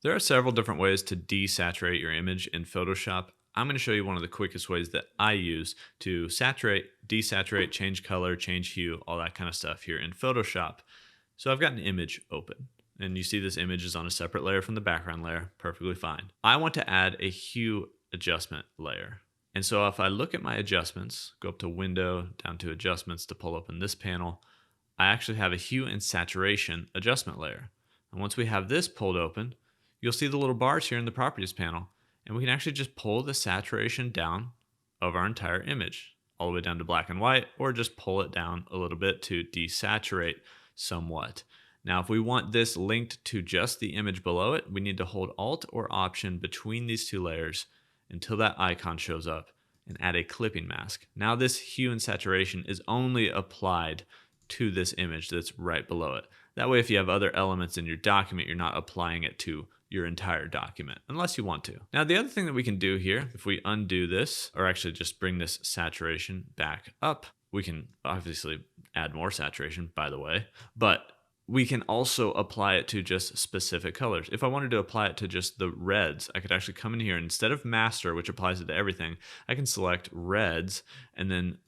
There are several different ways to desaturate your image in Photoshop. I'm going to show you one of the quickest ways that I use to saturate, desaturate, change color, change hue, all that kind of stuff here in Photoshop. So I've got an image open, and you see this image is on a separate layer from the background layer, perfectly fine. I want to add a hue adjustment layer. And so if I look at my adjustments, go up to Window, down to Adjustments to pull open this panel, I actually have a hue and saturation adjustment layer. And once we have this pulled open, you'll see the little bars here in the Properties panel, and we can actually just pull the saturation down of our entire image, all the way down to black and white, or just pull it down a little bit to desaturate somewhat. Now, if we want this linked to just the image below it, we need to hold Alt or Option between these two layers until that icon shows up and add a clipping mask. Now this hue and saturation is only applied to this image that's right below it. That way, if you have other elements in your document, you're not applying it to your entire document, unless you want to. Now, the other thing that we can do here, if we undo this, or actually just bring this saturation back up, we can obviously add more saturation, by the way, but we can also apply it to just specific colors. If I wanted to apply it to just the reds, I could actually come in here, and instead of master, which applies it to everything, I can select reds and then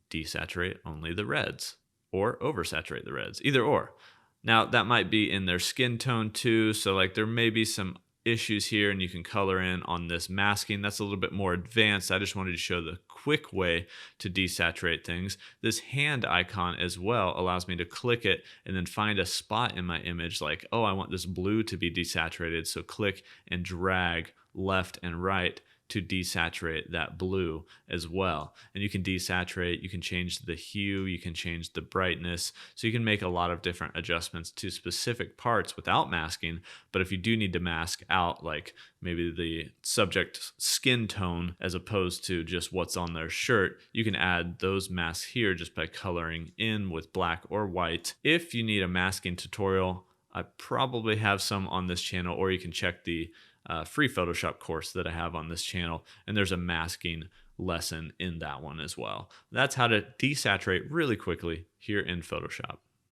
desaturate only the reds, or oversaturate the reds, either or. Now that might be in their skin tone too, so like there may be some issues here, and you can color in on this masking. That's a little bit more advanced. I just wanted to show the quick way to desaturate things. This hand icon as well allows me to click it and then find a spot in my image like, oh, I want this blue to be desaturated. So click and drag left and right to desaturate that blue as well. And you can desaturate, you can change the hue, you can change the brightness. So you can make a lot of different adjustments to specific parts without masking. But if you do need to mask out like maybe the subject skin tone as opposed to just what's on their shirt, you can add those masks here just by coloring in with black or white. If you need a masking tutorial, I probably have some on this channel, or you can check the free Photoshop course that I have on this channel, and there's a masking lesson in that one as well. That's how to desaturate really quickly here in Photoshop.